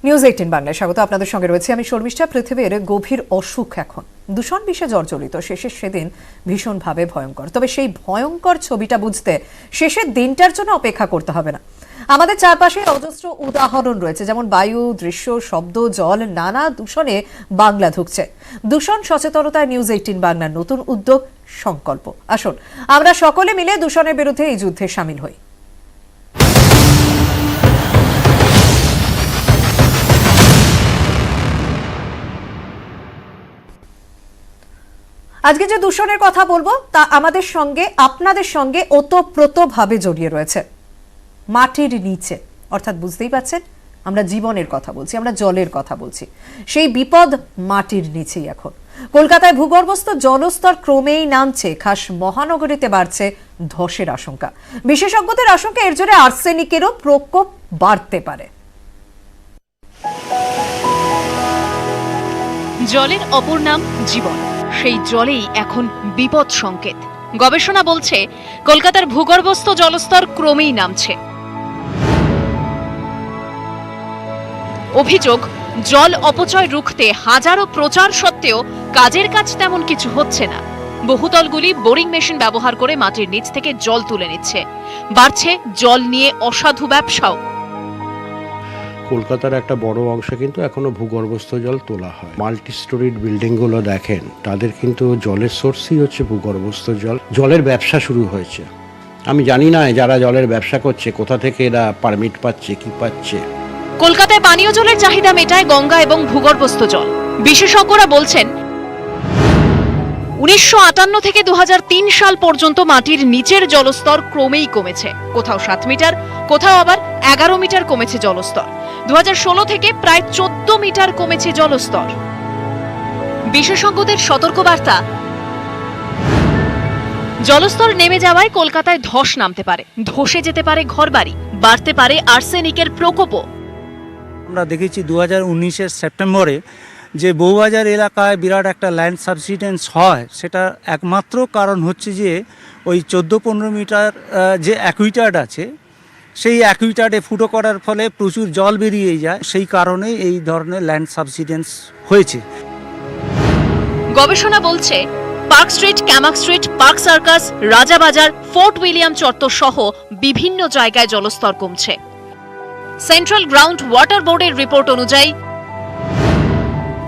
News 18 বাংলায় স্বাগত। আপনাদের সঙ্গে রয়েছে আমি শর্মিষ্ঠা। পৃথিবীর গভীর অসুখ এখন দূষণ বিষে জর্জরিত। শেষের সেদিন ভীষণভাবে ভয়ঙ্কর। তবে সেই ভয়ঙ্কর ছবিটা বুঝতে শেষের দিনটার জন্য অপেক্ষা করতে হবে না। আমাদের চারপাশে অজস্র উদাহরণ রয়েছে, যেমন বায়ু, দৃশ্য, শব্দ, জল, নানা দূষণে বাংলা ধুঁকছে। দূষণ সচেতনতায় নিউজ 18 বাংলার নতুন উদ্যোগ সংকল্প। আসুন আমরা সকলে মিলে দূষণের বিরুদ্ধে এই যুদ্ধে সামিল হই। আজকে যে দূষণের কথা বলবো তা আমাদের সঙ্গে, আপনাদের সঙ্গে ওতপ্রোতভাবে জড়িয়ে রয়েছে। মাটির নিচে, অর্থাৎ বুঝতেই পারছেন আমরা জীবনের কথা বলছি, আমরা জলের কথা বলছি। সেই বিপদ মাটির নিচেই এখন। কলকাতায় ভূগর্ভস্থ জলস্তর ক্রমেই নামছে, খাস মহানগরীতে বাড়ছে ধসের আশঙ্কা। বিশেষজ্ঞদের আশঙ্কা এর জন্য আর্সেনিকেরও প্রকোপ বাড়তে পারে। জলের অপর নাম জীবন। সেই জলেই এখন বিপদ সংকেত। গবেষণা বলছে কলকাতার ভূগর্ভস্থ জলস্তর ক্রমেই নামছে। অভিযোগ, জল অপচয় রুখতে হাজারো প্রচার সত্ত্বেও কাজের কাজ তেমন কিছু হচ্ছে না। বহুতলগুলি বোরিং মেশিন ব্যবহার করে মাটির নিচ থেকে জল তুলে নিচ্ছে। বাড়ছে জল নিয়ে অসাধু ব্যবসাও। কলকাতার একটা বড় অংশে কিন্তু এখনো ভূগর্ভস্থ জল তোলা হয়। মাল্টি স্টোরিড বিল্ডিং গুলো দেখেন, তাদের কিন্তু জলের সোর্সই হচ্ছে ভূগর্ভস্থ জল। জলের ব্যবসা শুরু হয়েছে। আমি জানি না যারা জলের ব্যবসা করছে কোথা থেকে এরা পারমিট পাচ্ছে, কি পাচ্ছে। কলকাতায় পানীয় জলের চাহিদা মেটায় গঙ্গা এবং ভূগর্ভস্থ জল। বিশেষজ্ঞরা বলছেন 1958 থেকে 2003 সাল পর্যন্ত মাটির নিচের জলস্তর ক্রমেই কমেছে। কোথাও 7 মিটার, কোথাও আবার 11 মিটার কমেছে জলস্তর। 2016 থেকে প্রায় 14 মিটার কমেছে জলস্তর। বিশেষজ্ঞদের সতর্কবার্তা, জলস্তর নেমে যাওয়ায় কলকাতায় ধস নামতে পারে, ধসে যেতে পারে ঘরবাড়ি, বাড়তে পারে আর্সেনিকের প্রকোপও। আমরা দেখেছি 2019-এর সেপ্টেম্বরে যে বউবাজার এলাকায় বিরাট একটা ল্যান্ড সাবসিডেন্স হয়, সেটা একমাত্র কারণ হচ্ছে যে ওই 14-15 মিটার যে অ্যাকুইটার্ড আছে, সেই অ্যাকুইটার্ডে ফুটো করার ফলে প্রচুর জল বেরিয়ে যায়। সেই কারণে এই ধরনের ল্যান্ড সাবসিডেন্স হয়েছে। গবেষণা বলছে park street, Camac street, park circus, Rajabazar, fort William চত্বর সহ বিভিন্ন জায়গায় জলস্তর কমছে। সেন্ট্রাল গ্রাউন্ড ওয়াটার বোর্ডের রিপোর্ট অনুযায়ী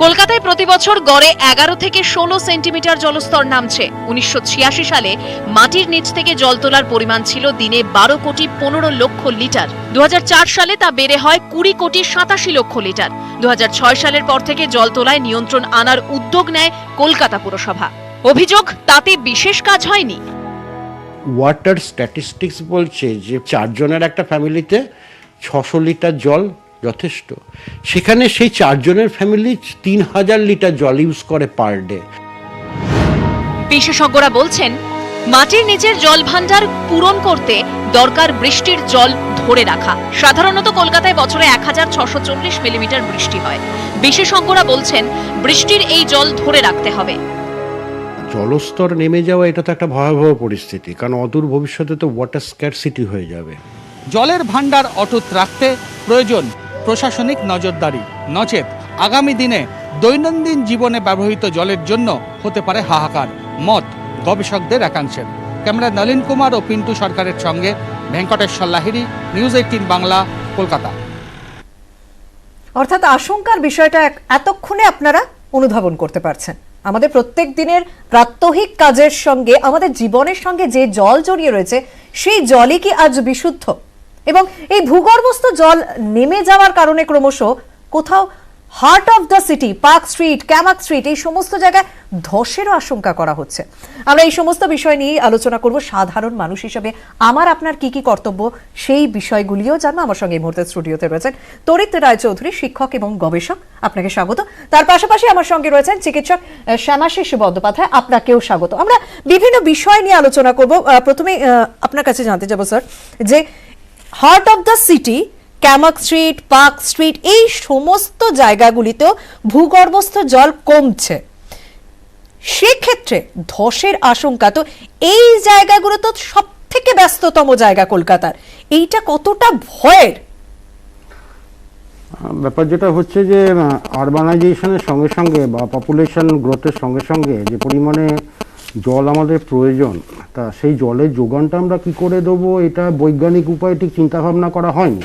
কলকাতায় প্রতি বছর গড়ে 11 থেকে 16 সেন্টিমিটার জলস্তর নামছে। 1986 সালে মাটির নিচ থেকে জল তোলার পরিমাণ ছিল দিনে 12 কোটি 15 লক্ষ লিটার। 2004 সালে তা বেড়ে হয় 20 কোটি 87 লক্ষ লিটার। 2006 সালের পর থেকে জল তোলায় নিয়ন্ত্রণ আনার উদ্যোগ নেয় কলকাতা পুরসভা। অভিযোগ, তাতে বিশেষ কাজ হয়নি। ওয়াটার স্ট্যাটিস্টিক্স বলছে যে 4 জনের একটা ফ্যামিলিতে 600 লিটার জল যথেষ্ট। সেখানে সেই 4 জনের ফ্যামিলি 3000 লিটার জল ইউজ করে পার ডে। বিশেষজ্ঞরা বলছেন মাটির নিচের জল ভান্ডার পূরণ করতে দরকার বৃষ্টির জল ধরে রাখা। সাধারণত কলকাতায় বছরে 1640 মিলিমিটার বৃষ্টি হয়। বিশেষজ্ঞরা বলছেন বৃষ্টির এই জল ধরে রাখতে হবে। জলস্তর নেমে যাওয়া এটা তো একটা ভয়াবহ পরিস্থিতি, কারণ অদূর ভবিষ্যতে তো ওয়াটার স্ক্যারসিটি হয়ে যাবে। জলের ভান্ডার অটুট রাখতে প্রয়োজন প্রশাসনিক নজরদারি, নচেত আগামী দিনে দৈনন্দিন জীবনে ব্যবহৃত জলের জন্য হতে পারে হাহাকার, মত গবেষকদের একাংশের। ক্যামেরা নলিন কুমার ও পিন্টু সরকারের সঙ্গে ভেঙ্কটেশ্বর লাহিড়ী, নিউজ 18 বাংলা, কলকাতা। অর্থাৎ আশঙ্কার বিষয়টা এতক্ষণে আপনারা অনুধাবন করতে পারছেন। আমাদের প্রত্যেক দিনের প্রাত্যহিক কাজের সঙ্গে, আমাদের জীবনের সঙ্গে যে জল জড়িয়ে রয়েছে, সেই জলই কি আজ বিশুদ্ধ? এবং এই ভূগর্ভস্থ জল নেমে যাওয়ার কারণে ক্রমশ কোথাও heart of the city, park street, Camac street, এই সমস্ত জায়গায় ধসেরও আশঙ্কা করা হচ্ছে। আমরা এই সমস্ত বিষয় নিয়ে আলোচনা করব। সাধারণ মানুষ হিসেবে আমার আপনার কি কি কর্তব্য, সেই বিষয়গুলিও জানবো। আমার সঙ্গে এই মুহূর্তে স্টুডিওতে রয়েছেন তরিত রায়চৌধুরী, শিক্ষক এবং গবেষক। আপনাকে স্বাগত। তার পাশাপাশি আমার সঙ্গে রয়েছেন চিকিৎসক শ্যামাশিস বন্দ্যোপাধ্যায়। আপনাকেও স্বাগত। আমরা বিভিন্ন বিষয় নিয়ে আলোচনা করব। প্রথমে আপনার কাছে জানতে যাবো স্যার, যে heart of the city, Camac street, park street, এই সমস্ত জায়গাগুলিতেও ভূগর্ভস্থ জল কমছে। সেক্ষেত্রে ধসের আশঙ্কা, তো এই জায়গাগুলো তো সব থেকে ব্যস্ততম জায়গা কলকাতার, এইটা কতটা ভয়ের? ব্যাপার যেটা হচ্ছে যে আরবানাইজেশনের সঙ্গে সঙ্গে বা পপুলেশন গ্রোথের সঙ্গে সঙ্গে যে পরিমাণে জল আমাদের প্রয়োজন, তা সেই জলের যোগানটা আমরা কী করে দেবো এটা বৈজ্ঞানিক উপায়ে ঠিক চিন্তাভাবনা করা হয়নি।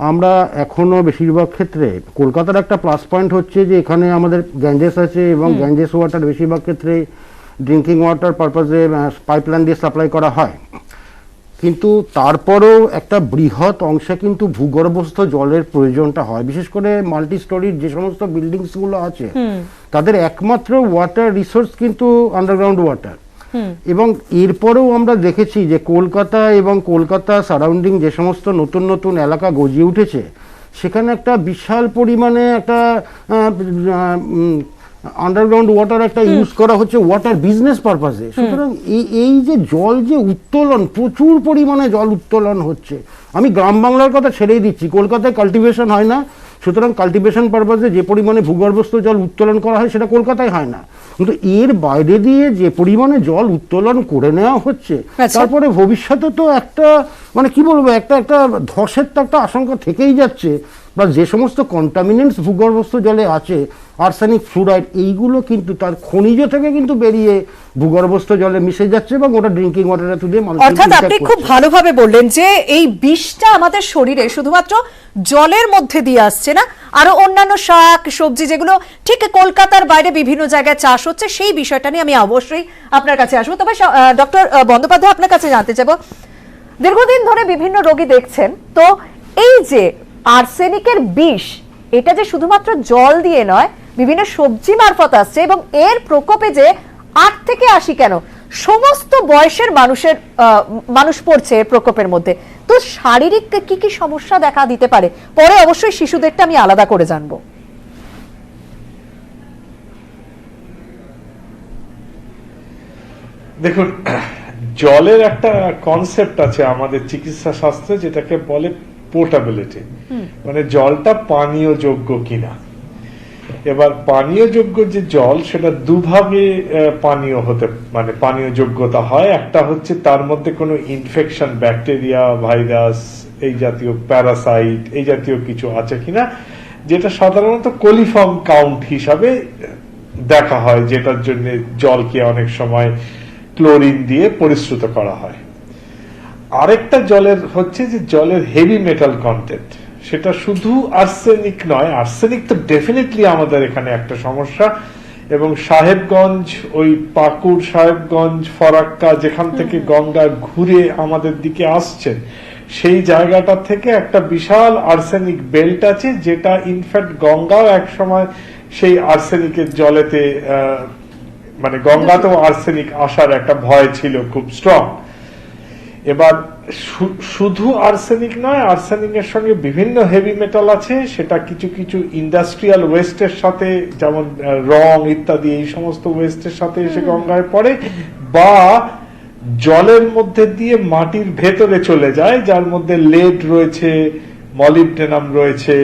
আমরা এখনও বেশিরভাগ ক্ষেত্রে কলকাতার একটা প্লাস পয়েন্ট হচ্ছে যে এখানে আমাদের গ্যাঞ্জেস আছে এবং গ্যাঞ্জেস ওয়াটার বেশিরভাগ ক্ষেত্রে ড্রিঙ্কিং ওয়াটার পারপাসে পাইপলাইন দিয়ে সাপ্লাই করা হয়, কিন্তু তারপরেও একটা বৃহৎ অংশে কিন্তু ভূগর্ভস্থ জলের প্রয়োজনটা হয়। বিশেষ করে মাল্টি স্টোরির যে সমস্ত বিল্ডিংসগুলো আছে তাদের একমাত্র ওয়াটার রিসোর্স কিন্তু আন্ডারগ্রাউন্ড ওয়াটার। এবং এরপরেও আমরা দেখেছি যে কলকাতা এবং কলকাতা সারাউন্ডিং যে সমস্ত নতুন নতুন এলাকা গজিয়ে উঠেছে সেখানে একটা বিশাল পরিমাণে একটা আন্ডারগ্রাউন্ড ওয়াটার একটা ইউজ করা হচ্ছে ওয়াটার বিজনেস পারপাসে। সুতরাং এই যে জল যে উত্তোলন, প্রচুর পরিমাণে জল উত্তোলন হচ্ছে। আমি গ্রাম বাংলার কথা ছেড়েই দিচ্ছি, কলকাতায় কাল্টিভেশন হয় না, সুতরাং কাল্টিভেশন পারপাসে যে পরিমাণে ভূগর্ভস্থ জল উত্তোলন করা হয় সেটা কলকাতায় হয় না, কিন্তু এর বাইরে দিয়ে যে পরিমাণে জল উত্তোলন করে নেওয়া হচ্ছে তারপরে ভবিষ্যতে তো একটা মানে কি বলবো একটা ধসের তো একটা আশঙ্কা থেকেই যাচ্ছে। বা যে সমস্ত কন্টামিনেন্টস ভূগর্ভস্থ জলে আছে, আর্সেনিক, ফ্লুরাইড, এইগুলো কিন্তু তার খনিজ থেকে কিন্তু বেরিয়ে ভূগর্ভস্থ জলে মিশে যাচ্ছে এবং ওটা ড্রিঙ্কিং ওয়াটারের থ্রু দিয়ে মানুষ। অর্থাৎ আপনি খুব ভালোভাবে বললেন যে এই বিষটা আমাদের শরীরে শুধুমাত্র জলের মধ্যে দিয়ে আসছে না, আরো অন্যান্য শাক সবজি যেগুলো ঠিক কলকাতার বাইরে বিভিন্ন জায়গায় চাষ হচ্ছে সেই বিষয়টা নিয়ে আমি অবশ্যই আপনার কাছে আসবো। তবে ডক্টর বন্দ্যোপাধ্যায় আপনার কাছে জানতে চাইবো, দীর্ঘদিন ধরে বিভিন্ন রোগী দেখছেন, তো এই যে আর্সেনিকের বিষ এটা যে শুধুমাত্র জল দিয়ে নয় বিভিন্ন সবজি মারফত আসছে এবং এর প্রকোপে যে 8 থেকে 80 কেন সমস্ত বয়সের মানুষ পড়ছে এর প্রকোপের মধ্যে, তো শারীরিক কি কি সমস্যা দেখা দিতে পারে? পরে অবশ্যই শিশুদেরটা আমি আলাদা করে জানবো। দেখুন, জলের একটা কনসেপ্ট আছে আমাদের চিকিৎসা শাস্ত্রে যেটাকে বলে পোর্টেবিলিটি, মানে জলটা পানীয় যোগ্য কিনা। এবার পানীয় যোগ্য যে জল সেটা দুভাবে পানীয় হতে মানে পানীয় যোগ্যতা হয়। একটা হচ্ছে তার মধ্যে কোনো ইনফেকশন, ব্যাকটেরিয়া, ভাইরাস, এই জাতীয় প্যারাসাইট, এই জাতীয় কিছু আছে কিনা, যেটা সাধারণত কোলিফর্ম কাউন্ট হিসাবে দেখা হয়, যেটার জন্য জলকে অনেক সময় ক্লোরিন দিয়ে পরিশ্রুত করা হয়। আরেকটা জলের হচ্ছে যে জলের হেভি মেটাল কন্টেন্ট, সেটা শুধু আর্সেনিক নয়, আর্সেনিক তো ডেফিনেটলি আমাদের এখানে একটা সমস্যা, এবং সাহেবগঞ্জ, ওই পাকুড়, সাহেবগঞ্জ, ফরাক্কা, যেখান থেকে গঙ্গা ঘুরে আমাদের দিকে আসছে সেই জায়গাটা থেকে একটা বিশাল আর্সেনিক বেল্ট আছে, যেটা ইনফ্যাক্ট গঙ্গাও এক সময় সেই আর্সেনিকের জলেতে মানে গঙ্গাতেও আর্সেনিক আসার একটা ভয় ছিল খুব স্ট্রং। এবার শুধু আর্সেনিক নয়, আর্সেনিকের সঙ্গে বিভিন্ন হেভি মেটাল আছে, সেটা কিছু কিছু ইন্ডাস্ট্রিয়াল ওয়েস্টের সাথে, যেমন রং ইত্যাদি, এই সমস্ত ওয়েস্টের সাথে এসে গঙ্গায় পড়ে, বা জলের মধ্যে দিয়ে মাটির ভেতরে চলে যায়, যার মধ্যে লেড রয়েছে, মলিবডেনাম রয়েছে,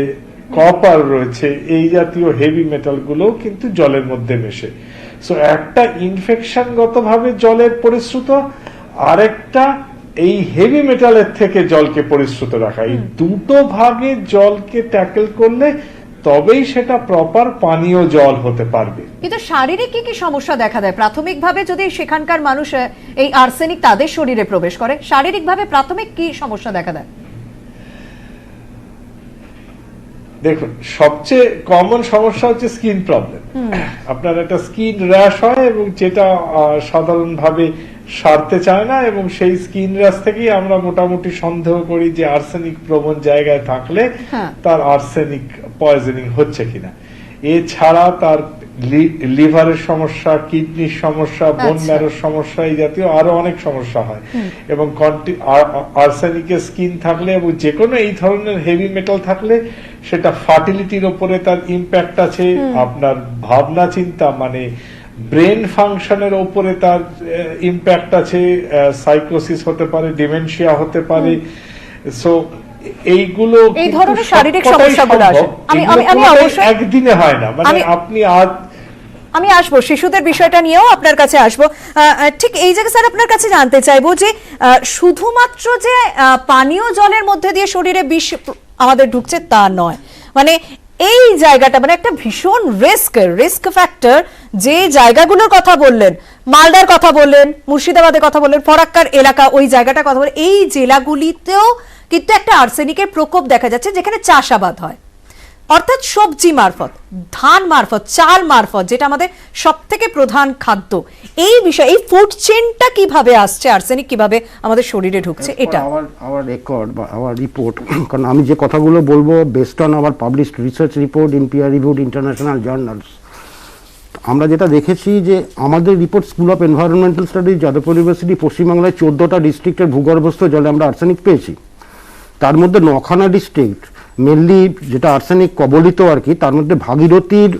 কপার রয়েছে, এই জাতীয় হেভি মেটাল গুলো কিন্তু জলের মধ্যে মেশে। সো একটা ইনফেকশনগত ভাবে জলের পরিশ্রুত, আরেকটা এই হেভি মেটালের থেকে জলকে পরিশ্রুত রাখা। এই দুটো ভাগে জলকে ট্যাকেল করলে তবেই সেটা প্রপার পানীয় জল হতে পারবে। কিন্তু শারীরিক কি কি সমস্যা দেখা দেয় প্রাথমিকভাবে যদি সেখানকার মানুষ এই আর্সেনিক তাদের শরীরে প্রবেশ করে? শারীরিকভাবে প্রাথমিক কি সমস্যা দেখা দেয়? দেখুন, সবচেয়ে কমন সমস্যা হচ্ছে স্কিন প্রবলেম। আপনার একটা স্কিন র্যাশ হয় এবং যেটা সাধারণভাবে সারতে চায় না, এবং সেই স্কিন র্যাশ থেকেই আমরা মোটামুটি সন্দেহ করি যে আর্সেনিক প্রবণ জায়গায় থাকলে তার আর্সেনিক পয়জনিং হচ্ছে কিনা। এছাড়া তার লিভারের সমস্যা, কিডনির সমস্যা, বোন ম্যারোর সমস্যা, এই জাতীয় আরো অনেক সমস্যা হয়। এবং আর্সেনিকের স্কিন থাকলে এবং যে কোনো এই ধরনের হেভি মেটাল থাকলে সেটা ফার্টিলিটির উপরে তার ইম্প্যাক্ট আছে, আপনার ভাবনা চিন্তা মানে ব্রেন ফাংশনের উপরে তার ইম্প্যাক্ট আছে, সাইকোসিস হতে পারে, ডিমেনশিয়া হতে পারে। সো এইগুলো এই ধরনের শারীরিক সমস্যাগুলো আসে, আমি অবশ্যই একদিনে হয় না, মানে আপনি আমি আসবো শিশুদের বিষয়টা নিয়েও আপনার কাছে আসবো। ঠিক এই জায়গায় স্যার আপনার কাছে জানতে চাইবো যে শুধুমাত্র যে পানীয় জলের মধ্যে দিয়ে শরীরে বিষ আমাদের ঢুকছে তা নয়, মানে এই জায়গাটা মানে একটা ভীষণ রিস্ক ফ্যাক্টর। যে জায়গাগুলোর কথা বললেন, মালদার কথা বললেন, মুর্শিদাবাদের কথা বললেন, ফরাক্কার এলাকা ওই জায়গাটার কথা বললেন, এই জেলাগুলিতেও কিন্তু একটা আর্সেনিকের প্রকোপ দেখা যাচ্ছে, যেখানে চাষাবাদ হয়, অর্থাৎ সবজি মারফত, ধান মারফত, চাল মারফত, যেটা আমাদের সব থেকে প্রধান খাদ্য। এই বিষয়ে এই ফুড চেনটা কিভাবে আসছে, আর্সেনিক কিভাবে আমাদের শরীরে ঢুকছে, এটা আওয়ার রেকর্ড বা আওয়ার রিপোর্ট, কারণ আমি যে কথাগুলো বলবো based on our published research report in peer reviewed international journals. আমরা যেটা দেখেছি যে আমাদের report school of environmental studies Jadavpur university পশ্চিমবাংলায় 14টা ডিস্ট্রিক্টের ভূগর্ভস্থ জলে আমরা আর্সেনিক পেয়েছি। তার মধ্যে 9খানা ডিস্ট্রিক্ট মেনলি যেটা আর্সেনিক কবলিত আর কি, তার মধ্যে ভাগীরথীর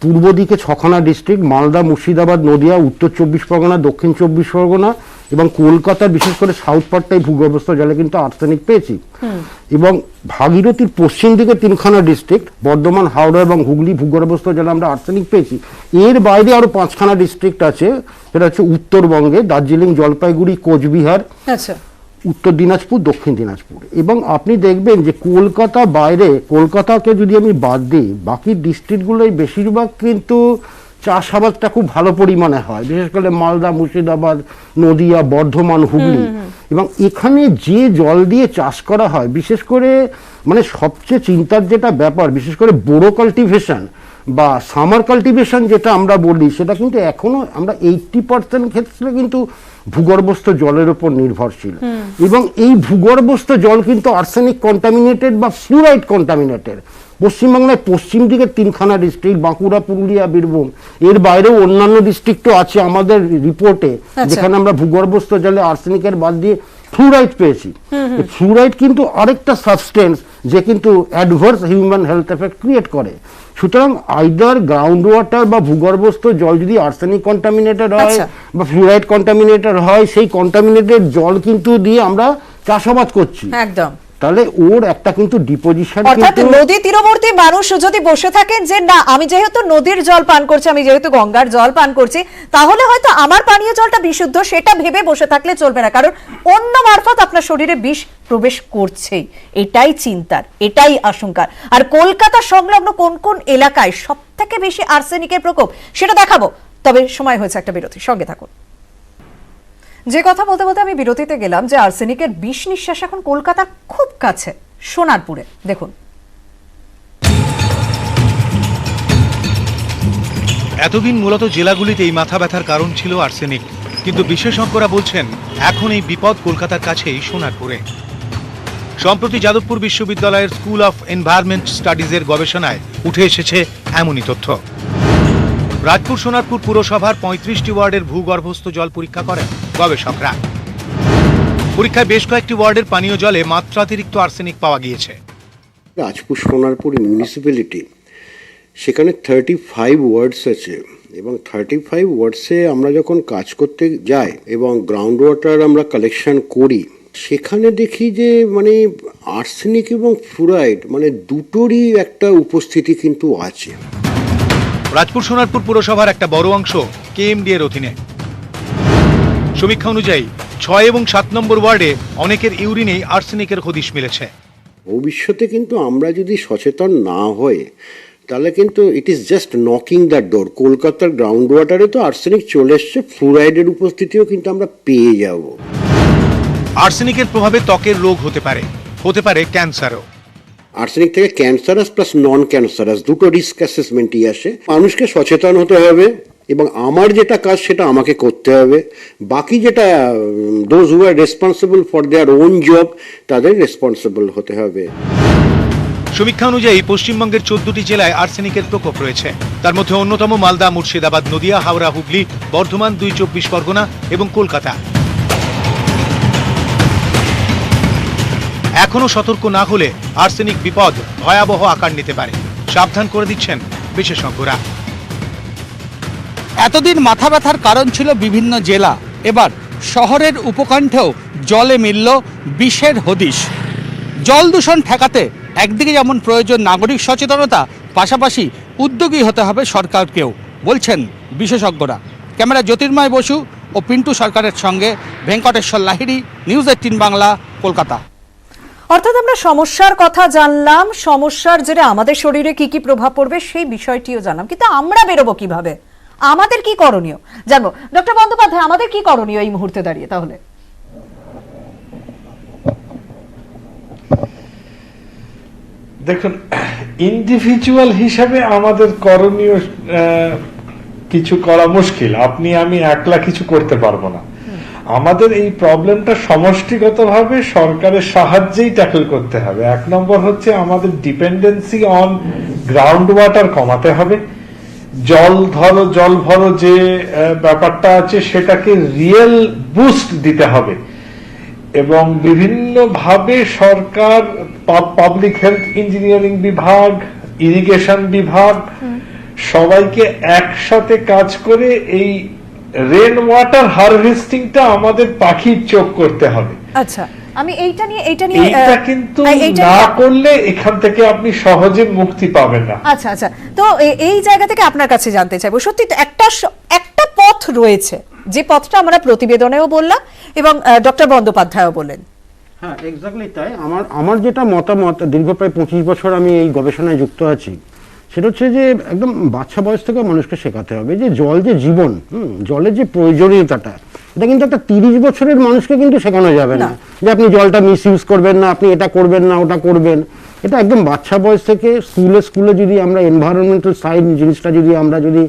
পূর্ব দিকে 6খানা ডিস্ট্রিক্ট, মালদা, মুর্শিদাবাদ, নদিয়া, উত্তর 24 পরগনা, দক্ষিণ 24 পরগনা এবং কলকাতার বিশেষ করে সাউথ পার্টটাই ভূগর্ভস্থ জলে কিন্তু আর্সেনিক পেয়েছি। এবং ভাগীরথীর পশ্চিম দিকে 3খানা ডিস্ট্রিক্ট, বর্ধমান, হাওড়া এবং হুগলি ভূগর্ভস্থ জলে আমরা আর্সেনিক পেয়েছি। এর বাইরে আরো 5খানা ডিস্ট্রিক্ট আছে, সেটা হচ্ছে উত্তরবঙ্গে দার্জিলিং, জলপাইগুড়ি, কোচবিহার, আচ্ছা, উত্তর দিনাজপুর, দক্ষিণ দিনাজপুর। এবং আপনি দেখবেন যে কলকাতা বাইরে, কলকাতাকে যদি আমি বাদ দিই, বাকি ডিস্ট্রিক্টগুলোই বেশিরভাগ কিন্তু চাষাবাদটা খুব ভালো পরিমাণে হয়, বিশেষ করে মালদা, মুর্শিদাবাদ, নদিয়া, বর্ধমান, হুগলি। এবং এখানে যে জল দিয়ে চাষ করা হয়, বিশেষ করে মানে সবচেয়ে চিন্তার যেটা ব্যাপার, বিশেষ করে বোরো কাল্টিভেশন বা সামার কাল্টিভেশন যেটা আমরা বলি, সেটা কিন্তু এখনো আমরা 80% ক্ষেত্রে কিন্তু ভূগর্ভস্থ জলের উপর নির্ভরশীল। এবং এই ভূগর্ভস্থ জল কিন্তু আর্সেনিক কন্টামিনেটেড বা ফ্লুরাইড কন্টামিনেটেড। পশ্চিমবাংলায় পশ্চিম দিকের 3খানা ডিস্ট্রিক্ট, বাঁকুড়া, পুরুলিয়া, বীরভূম, এর বাইরেও অন্যান্য ডিস্ট্রিক্টও আছে আমাদের রিপোর্টে, যেখানে আমরা ভূগর্ভস্থ জলে আর্সেনিকের বাদ দিয়ে ফ্লুরাইড পেয়েছি। ফ্লুরাইড কিন্তু আরেকটা সাবস্টেন্স যে কিন্তু adverse human health effect create করে। সুতরাং আইদার গ্রাউন্ড ওয়াটার বা ভূগর্ভস্থ জল যদি আর্সেনিক কন্টামিনেটেড হয় বা ফ্লুরাইড কন্টামিনেটেড হয়, সেই কন্টামিনেটেড জল কিন্তু দিয়ে আমরা চাষাবাদ করছি একদম। তাহলে ওর একটা কিন্তু ডিপোজিশন, অর্থাৎ নদী তীরবর্তী মানুষ যদি বসে থাকেন যে না, আমি যেহেতু নদীর জল পান করছি, আমি যেহেতু গঙ্গার জল পান করছি, তাহলে হয়তো আমার পানীয় জলটা বিশুদ্ধ, সেটা ভেবে বসে থাকলে চলবে না, কারণ অন্য মারফত আপনার শরীরে বিষ প্রবেশ করছেই। এটাই চিন্তার, এটাই আশঙ্কার। আর কলকাতা সংলগ্ন কোন কোন এলাকায় সব থেকে বেশি আর্সেনিকের প্রকোপ, সেটা দেখাবো। তবে সময় হয়েছে একটা বিরতি, সঙ্গে থাকুন। যে কথা বলতে বলতে আমি বিরতিতে গেলাম যে আর্সেনিকের বিষ নিঃশ্বাস এখন কলকাতার খুব কাছে, সোনারপুরে। দেখুন, এতদিন মূলত জেলাগুলিতে এই মাথা ব্যথার কারণ ছিল আর্সেনিক, কিন্তু বিশেষজ্ঞরা বলছেন এখন এই বিপদ কলকাতার কাছেই সোনারপুরে। সম্প্রতি যাদবপুর বিশ্ববিদ্যালয়ের স্কুল অফ এনভায়রনমেন্ট স্টাডিজের গবেষণায় উঠে এসেছে এমনই তথ্য। রাজপুর সোনারপুর পুরসভার 35টি ওয়ার্ডের ভূগর্ভস্থ জল পরীক্ষা করেন গবেষকরা। পরীক্ষায় বেশ কয়েকটি ওয়ার্ডের পানীয় জলে মাত্রাতিরিক্ত আর্সেনিক পাওয়া গিয়েছে। রাজপুর সোনারপুর মিউনিসিপ্যালিটি, সেখানে 35 ওয়ার্ডস আছে এবং 35 ওয়ার্ডসে আমরা যখন কাজ করতে যাই এবং গ্রাউন্ড ওয়াটার আমরা কালেকশন করি, সেখানে দেখি যে মানে আর্সেনিক এবং ফ্লুরাইড মানে দুটোরই একটা উপস্থিতি কিন্তু আছে। রাজপুর সোনারপুর পুরসভার একটা বড় অংশ কেএমডি এর অধীনে। সমীক্ষা অনুযায়ী 6 এবং 7 নম্বর ওয়ার্ডে অনেকের ইউরিনেই আর্সেনিকের হদিশ মিলেছে। ভবিষ্যতে কিন্তু আমরা যদি সচেতন না হই, তাহলে কিন্তু it is just knocking the door. কলকাতার গ্রাউন্ড ওয়াটারে তো আর্সেনিক চলে এসছে, ফ্লুরাইডের উপস্থিতিও কিন্তু আমরা পেয়ে যাব। আর্সেনিকের প্রভাবে ত্বকের রোগ হতে পারে ক্যান্সারও। আর্সেনিক থেকে ক্যান্সারাস প্লাস নন ক্যান্সারাস দুটো রিস্ক অ্যাসেসমেন্টই আসে। মানুষকে সচেতন হতে হবে এবং আমার যেটা কাজ সেটা আমাকে করতে হবে। বাকি যেটা those who R responsible for their own job, তাদের রেসপন্সিবল হতে হবে। সমীক্ষা অনুযায়ী পশ্চিমবঙ্গের 14টি জেলায় আর্সেনিকের প্রকোপ রয়েছে। তার মধ্যে অন্যতম মালদা, মুর্শিদাবাদ, নদিয়া, হাওড়া, হুগলি, বর্ধমান, 2 24 পরগনা এবং কলকাতা। এখনো সতর্ক না হলে আর্সেনিক বিপদ ভয়াবহ আকার নিতে পারে, সাবধান করে দিচ্ছেন বিশেষজ্ঞরা। এতদিন মাথা ব্যথার কারণ ছিল বিভিন্ন জেলা, এবার শহরের উপকণ্ঠেও জলে মিলল বিষের হদিশ। জল দূষণ ঠেকাতে একদিকে যেমন প্রয়োজন নাগরিক সচেতনতা, পাশাপাশি উদ্যোগী হতে হবে সরকারকেও, বলছেন বিশেষজ্ঞরা। ক্যামেরা জ্যোতির্ময় বসু ও পিন্টু সরকারের সঙ্গে ভেঙ্কটেশ্বর লাহিড়ী, নিউজ 18 বাংলা, কলকাতা। অর্থাৎ আমরা সমস্যার কথা জানলাম, সমস্যার জেরে আমাদের শরীরে কি কি প্রভাব পড়বে সেই বিষয়টিও জানলাম, কিন্তু আমরা বেরোবো কিভাবে, আমাদের কি করণীয় জানবো। ডক্টর বন্দ্যোপাধ্যায়, আমাদের কি করণীয় এই মুহূর্তে দাঁড়িয়ে তাহলে? দেখুন, ইন্ডিভিজুয়াল হিসাবে আমাদের করণীয় কিছু করা মুশকিল। আপনি আমি একলা কিছু করতে পারবো না। আমাদের এই প্রবলেমটা সমষ্টিগতভাবে সরকারের সাহায্যেই ট্যাকল করতে হবে। 1 নম্বর হচ্ছে আমাদের ডিপেন্ডেন্সি অন গ্রাউন্ড ওয়াটার কমাতে হবে। জল ভরো যে ব্যাপারটা আছে সেটাকে রিয়েল বুস্ট দিতে হবে, এবং বিভিন্ন ভাবে সরকার, পাবলিক হেলথ ইঞ্জিনিয়ারিং বিভাগ, ইরিগেশন বিভাগ সবাইকে একসাথে কাজ করে এই রেন ওয়াটার হারভেস্টিংটা আমাদের পাখির চোখ করতে হবে। আচ্ছা, আমি এইটা নিয়ে এইটা কিন্তু না করলে এখান থেকে আপনি সহজে মুক্তি পাবেন না। আচ্ছা আচ্ছা, তো এই জায়গা থেকে আপনার কাছে জানতে চাইবো, সত্যি তো একটা পথ রয়েছে, যে পথটা আমরা প্রতিবেদনেও বললাম এবং ডক্টর বন্দ্যোপাধ্যায়ও বললেন। হ্যাঁ, এক্স্যাক্টলি তাই। আমার যেটা মতামত, দীর্ঘ প্রায় 25 বছর আমি এই গবেষণায় যুক্ত আছি, সেটা হচ্ছে যে একদম বাচ্চা বয়স থেকে মানুষকে শেখাতে হবে যে জল যে জীবন, জলের যে প্রয়োজনীয়তাটা, এটা কিন্তু একটা 30 বছরের মানুষকে কিন্তু শেখানো যাবে না যে আপনি জলটা মিস ইউজ করবেন না, আপনি এটা করবেন না, ওটা করবেন। এটা একদম বাচ্চা বয়স থেকে স্কুলে যদি আমরা এনভায়রনমেন্টাল সায়েন্স জিনিসটা যদি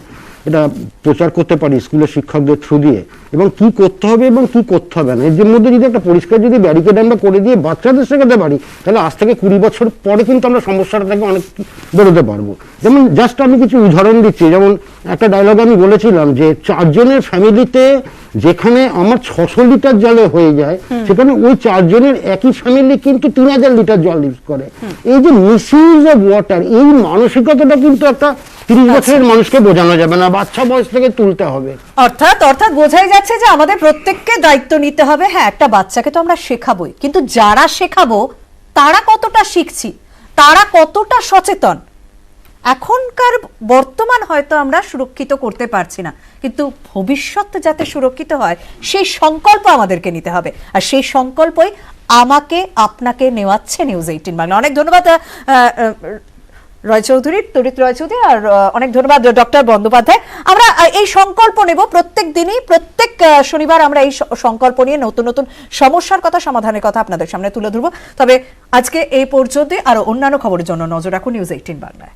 এটা প্রচার করতে পারি স্কুলের শিক্ষকদের থ্রু দিয়ে, এবং কি করতে হবে এবং কি করতে হবে না, এর মধ্যে যদি একটা পরিষ্কার যদি ব্যারিকেড আমরা করে দিয়ে বাচ্চাদের শেখাতে পারি, তাহলে আজ থেকে 20 বছর পরে কিন্তু আমরা সমস্যাটা থেকে অনেক বেরোতে পারবো। যেমন জাস্ট আমি কিছু উদাহরণ দিচ্ছি, যেমন একটা ডায়লগ আমি বলেছিলাম যে 4 জনের ফ্যামিলিতে যেখানে আমার 600 লিটার জলে হয়ে যায়, সেখানে ওই 4 জনের একই ফ্যামিলি কিন্তু 3000 লিটার জল ইউজ করে। এই যে মিসইউজ অফ ওয়াটার, এই মানসিকতাটা কিন্তু একটা 30 বছরের মানুষকে বোঝানো যাবে না, বাচ্চা বয়স থেকে তুলতে হবে। অর্থাৎ বোঝাই যাচ্ছে যে আমাদের প্রত্যেককে দায়িত্ব নিতে হবে। হ্যাঁ, একটা বাচ্চাকে তো আমরা শেখাবোই, কিন্তু যারা শেখাবো তারা কতটা শিখছি, তারা কতটা সচেতন, এখনকার বর্তমান হয়তো আমরা সুরক্ষিত করতে পারছি না, কিন্তু ভবিষ্যৎ যাতে সুরক্ষিত হয় সেই সংকল্প আমাদেরকে নিতে হবে, আর সেই সংকল্পই আমাকে আপনাকে নেওয়াচ্ছে নিউজ 18 বাংলা। অনেক ধন্যবাদ তড়িৎ রয়চৌধুরী, আর অনেক ধন্যবাদ ডক্টর বন্দ্যোপাধ্যায়। আমরা এই সংকল্প নেব প্রত্যেক দিনই, প্রত্যেক শনিবার আমরা এই সংকল্প নিয়ে নতুন নতুন সমস্যার কথা, সমাধানের কথা আপনাদের সামনে তুলে ধরবো। তবে আজকে এই পর্যন্ত, আরো অন্যান্য খবরের জন্য নজর রাখুন নিউজ 18 বাংলায়।